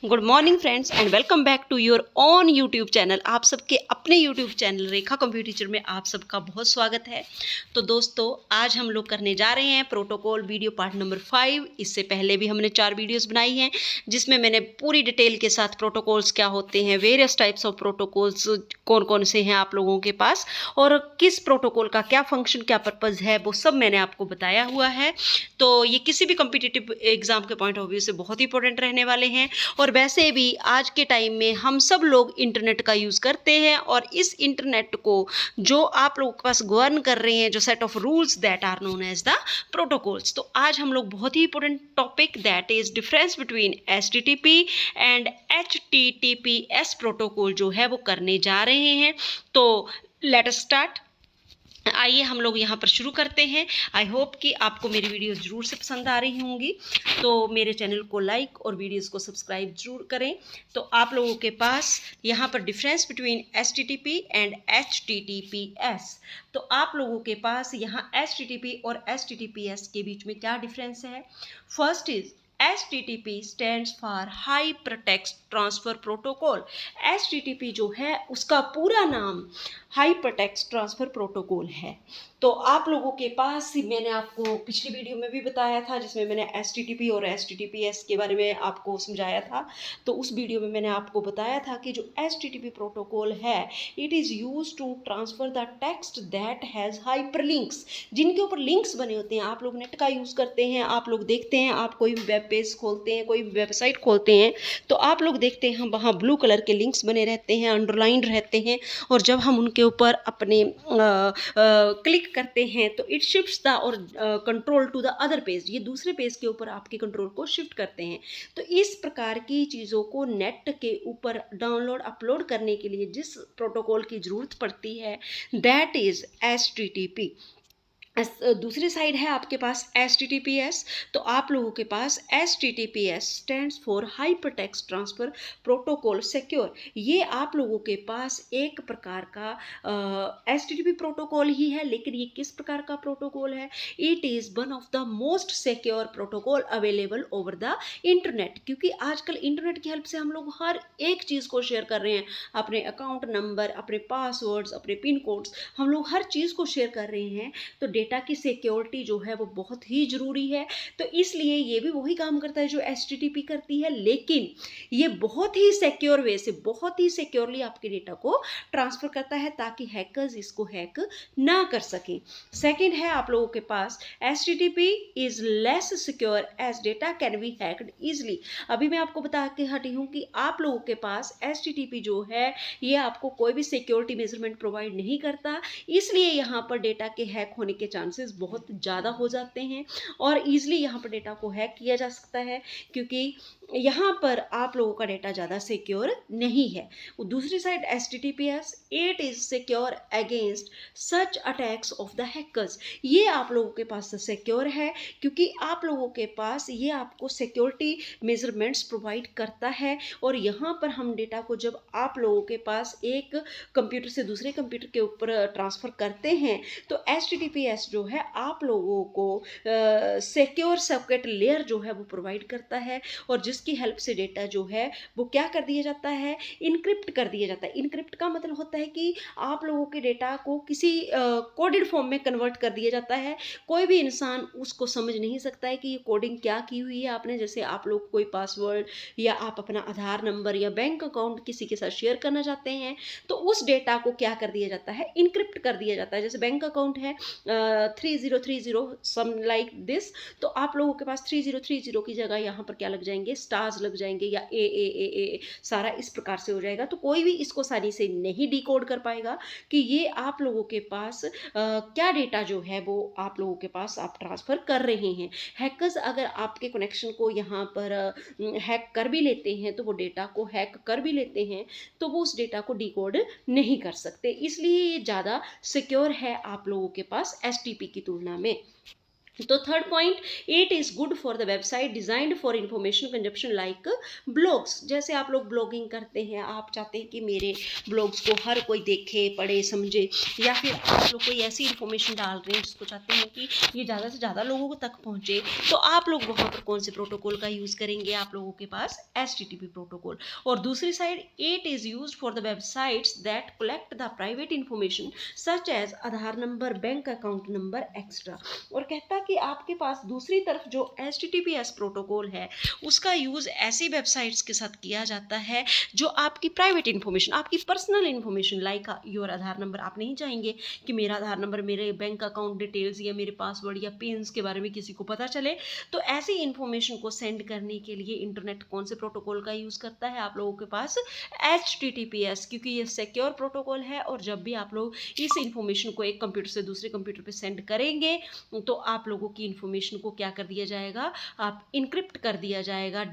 Good morning friends and welcome back to your on YouTube channel. आप सबके अपने YouTube channel Rekha computer teacher में आप सबका बहुत स्वागत है। तो दोस्तों, आज हम लोग करने जा रहे हैं प्रोटोकॉल वीडियो पार्ट नंबर 5। इससे पहले भी हमने 4 वीडियोस बनाई हैं जिसमें मैंने पूरी डिटेल के साथ प्रोटोकॉल्स क्या होते हैं, वेरियस टाइप्स ऑफ प्रोटोकॉल्स कौन कौन से हैं आप लोगों के पास, और किस प्रोटोकॉल का क्या फंक्शन, क्या पर्पज़ है, वो सब मैंने आपको बताया हुआ है। तो ये किसी भी कम्पिटिटिव एग्जाम के पॉइंट ऑफ व्यू से बहुत ही इंपॉर्टेंट रहने वाले हैं। और वैसे भी आज के टाइम में हम सब लोग इंटरनेट का यूज़ करते हैं, और इस इंटरनेट को जो आप लोगों के पास गवर्न कर रहे हैं, जो set of rules that are known as the protocols. तो आज हम लोग बहुत ही important topic that is difference between HTTP and HTTPS protocol जो है वो करने जा रहे हैं। तो लेट अस स्टार्ट। आइए हम लोग यहाँ पर शुरू करते हैं। आई होप कि आपको मेरी वीडियोस ज़रूर से पसंद आ रही होंगी, तो मेरे चैनल को लाइक और वीडियोस को सब्सक्राइब ज़रूर करें। तो आप लोगों के पास यहाँ पर difference between HTTP and HTTPS। तो आप लोगों के पास यहाँ HTTP और HTTPS के बीच में क्या डिफरेंस है। First is HTTP stands for Hypertext Transfer Protocol। HTTP जो है उसका पूरा नाम हाइपरटेक्स्ट ट्रांसफ़र प्रोटोकॉल है। तो आप लोगों के पास मैंने आपको पिछली वीडियो में भी बताया था जिसमें मैंने HTTP और HTTPS के बारे में आपको समझाया था। तो उस वीडियो में मैंने आपको बताया था कि जो HTTP प्रोटोकॉल है it is use to transfer the text that has hyperlinks, जिनके ऊपर लिंक्स बने होते हैं। आप लोग नेट का यूज़ करते हैं, आप लोग देखते हैं, आप कोई भी वेब पेज खोलते हैं, कोई भी वेबसाइट खोलते हैं, तो आप लोग देखते हैं वहाँ ब्लू कलर के लिंक्स बने रहते हैं, अंडरलाइंड रहते हैं, और जब हम उनके ऊपर अपने क्लिक करते हैं तो इट शिफ्ट्स द और control to the other page, ये दूसरे पेज के ऊपर आपके कंट्रोल को शिफ्ट करते हैं। तो इस प्रकार की चीज़ों को नेट के ऊपर डाउनलोड अपलोड करने के लिए जिस प्रोटोकॉल की ज़रूरत पड़ती है दैट इज़ HTTP। दूसरी साइड है आपके पास HTTPS। तो आप लोगों के पास HTTPS stands for hypertext transfer protocol secure. ये आप लोगों के पास एक प्रकार का HTTP प्रोटोकॉल ही है, लेकिन ये किस प्रकार का प्रोटोकॉल है। It is one of the most secure protocol available over the internet, क्योंकि आजकल इंटरनेट की हेल्प से हम लोग हर एक चीज़ को शेयर कर रहे हैं, अपने अकाउंट नंबर, अपने पासवर्ड्स, अपने पिन कोड्स, हम लोग हर चीज़ को शेयर कर रहे हैं। तो डेटा की सिक्योरिटी जो है वो बहुत ही ज़रूरी है। तो इसलिए ये भी वही काम करता है जो HTTP करती है, लेकिन ये बहुत ही सिक्योर वे से, बहुत ही सिक्योरली आपके डेटा को ट्रांसफ़र करता है ताकि हैकर्स इसको हैक ना कर सकें। सेकंड है आप लोगों के पास HTTP is less secure as data can be hacked easily. अभी मैं आपको बता के हटी हूँ कि आप लोगों के पास HTTP जो है ये आपको कोई भी सिक्योरिटी मेजरमेंट प्रोवाइड नहीं करता, इसलिए यहाँ पर डेटा के हैक होने के चांसेस बहुत ज़्यादा हो जाते हैं और ईजिली यहाँ पर डेटा को हैक किया जा सकता है, क्योंकि यहाँ पर आप लोगों का डेटा ज़्यादा सिक्योर नहीं है। दूसरी side HTTPS it is secure against such attacks of the hackers. ये आप लोगों के पास सिक्योर है क्योंकि आप लोगों के पास ये आपको सिक्योरिटी मेजरमेंट्स प्रोवाइड करता है, और यहाँ पर हम डेटा को जब आप लोगों के पास एक कंप्यूटर से दूसरे कंप्यूटर के ऊपर ट्रांसफ़र करते हैं तो HTTPS जो है आप लोगों को सिक्योर सॉकेट लेयर जो है वो प्रोवाइड करता है, और जिसकी हेल्प से डेटा जो है वो क्या कर दिया जाता है, इनक्रिप्ट कर दिया जाता है। इनक्रिप्ट का मतलब होता है कि आप लोगों के डेटा को किसी कोडेड फॉर्म में कन्वर्ट कर दिया जाता है। कोई भी इंसान उसको समझ नहीं सकता है कि ये कोडिंग क्या की हुई है आपने। जैसे आप लोग कोई पासवर्ड या आप अपना आधार नंबर या बैंक अकाउंट किसी के साथ शेयर करना चाहते हैं, तो उस डेटा को क्या कर दिया जाता है, इनक्रिप्ट कर दिया जाता है। जैसे बैंक अकाउंट है 3030 सम लाइक दिस, तो आप लोगों के पास 3030 की जगह यहाँ पर क्या लग जाएंगे, स्टार्स लग जाएंगे, या ए सारा इस प्रकार से हो जाएगा। तो कोई भी इसको आसानी से नहीं डिकोड कर पाएगा कि ये आप लोगों के पास क्या डेटा जो है वो आप लोगों के पास आप ट्रांसफ़र कर रहे हैं। हैकर्स अगर आपके कनेक्शन को यहाँ पर हैक कर भी लेते हैं, तो वो डेटा को हैक कर भी लेते हैं, तो वो उस डेटा को डिकोड नहीं कर सकते। इसलिए ये ज़्यादा सिक्योर है आप लोगों के पास HTTP की तुलना में। तो third point, it is good for the website designed for information consumption like blogs. जैसे आप लोग ब्लॉगिंग करते हैं, आप चाहते हैं कि मेरे ब्लॉग्स को हर कोई देखे, पढ़े, समझे, या फिर आप लोग कोई ऐसी इन्फॉर्मेशन डाल रहे हैं जिसको चाहते हैं कि ये ज़्यादा से ज़्यादा लोगों तक पहुँचे, तो आप लोग वहाँ पर कौन से प्रोटोकॉल का यूज़ करेंगे? आप लोगों के पास HTTP प्रोटोकॉल। और दूसरी side, it is use for the websites that collect the private information such as Aadhaar number, bank account number extra. और कहता कि आपके पास दूसरी तरफ जो HTTPS प्रोटोकॉल है उसका यूज़ ऐसी वेबसाइट्स के साथ किया जाता है जो आपकी प्राइवेट इन्फॉर्मेशन, आपकी personal information like your Aadhaar number, आप नहीं चाहेंगे कि मेरा आधार नंबर, मेरे बैंक अकाउंट डिटेल्स या मेरे पासवर्ड या पिन्स के बारे में किसी को पता चले। तो ऐसी इन्फॉर्मेशन को सेंड करने के लिए इंटरनेट कौन से प्रोटोकॉल का यूज़ करता है? आप लोगों के पास HTTPS, क्योंकि ये सिक्योर प्रोटोकॉल है। और जब भी आप लोग इस इन्फॉर्मेशन को एक कंप्यूटर से दूसरे कंप्यूटर पे सेंड करेंगे तो आप लोगों की इन्फॉर्मेशन को क्या कर दिया जाएगा? आप इनक्रिप्ट कर दिया जाएगा,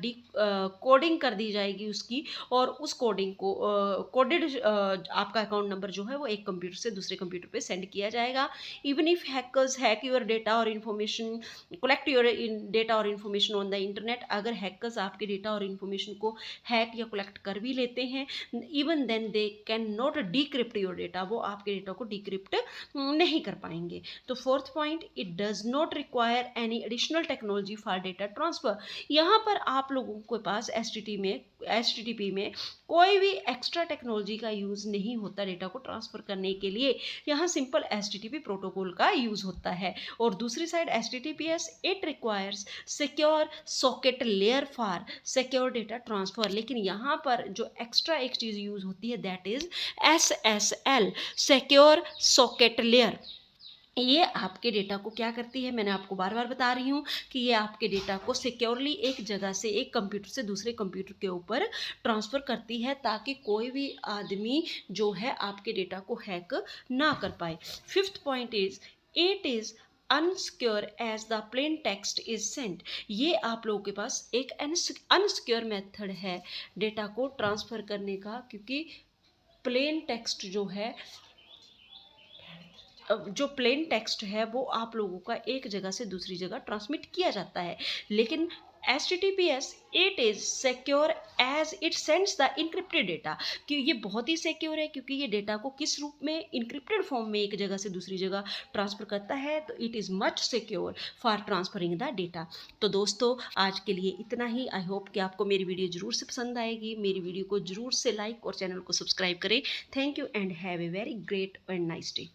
कोडिंग कर दी जाएगी उसकी, और उस कोडिंग को कोडेड आपका अकाउंट नंबर जो है वो एक कंप्यूटर से दूसरे कंप्यूटर पे सेंड किया जाएगा। Even if hackers hack your data और इन्फॉर्मेशन, कलेक्ट योर डेटा और इन्फॉर्मेशन ऑन द इंटरनेट, अगर हैकर्स आपके डेटा और इन्फॉर्मेशन को हैक या कलेक्ट कर भी लेते हैं, even then they can not decrypt your data, वो आपके डेटा को डिक्रिप्ट नहीं कर पाएंगे। तो fourth point, it does not require any additional technology for data transfer. यहाँ पर आप लोगों के पास HTTP में कोई भी एक्स्ट्रा टेक्नोलॉजी का यूज़ नहीं होता डेटा को ट्रांसफ़र करने के लिए। यहाँ सिंपल HTTP प्रोटोकॉल का यूज़ होता है। और दूसरी side HTTPS, it requires secure socket layer for secure data transfer. लेकिन यहाँ पर जो एक्स्ट्रा एक चीज़ यूज़ होती है that is SSL, secure socket layer. ये आपके डेटा को क्या करती है? मैंने आपको बार बार बता रही हूँ कि ये आपके डेटा को सिक्योरली एक जगह से, एक कंप्यूटर से दूसरे कंप्यूटर के ऊपर ट्रांसफ़र करती है, ताकि कोई भी आदमी जो है आपके डेटा को हैक ना कर पाए। Fifth point is, it is unsecure as the plain text is sent. ये आप लोगों के पास एक अनसिक्योर मेथड है डेटा को ट्रांसफ़र करने का, क्योंकि प्लेन टेक्स्ट जो प्लेन टेक्स्ट है वो आप लोगों का एक जगह से दूसरी जगह ट्रांसमिट किया जाता है। लेकिन HTTPS, it is secure as it sends the encrypted data, कि ये बहुत ही सिक्योर है क्योंकि ये डेटा को किस रूप में, इनक्रिप्टेड फॉर्म में एक जगह से दूसरी जगह ट्रांसफ़र करता है। तो it is much secure for transferring the data. तो दोस्तों आज के लिए इतना ही। आई होप कि आपको मेरी वीडियो ज़रूर से पसंद आएगी। मेरी वीडियो को ज़रूर से लाइक और चैनल को सब्सक्राइब करें। Thank you and have a very great and nice day.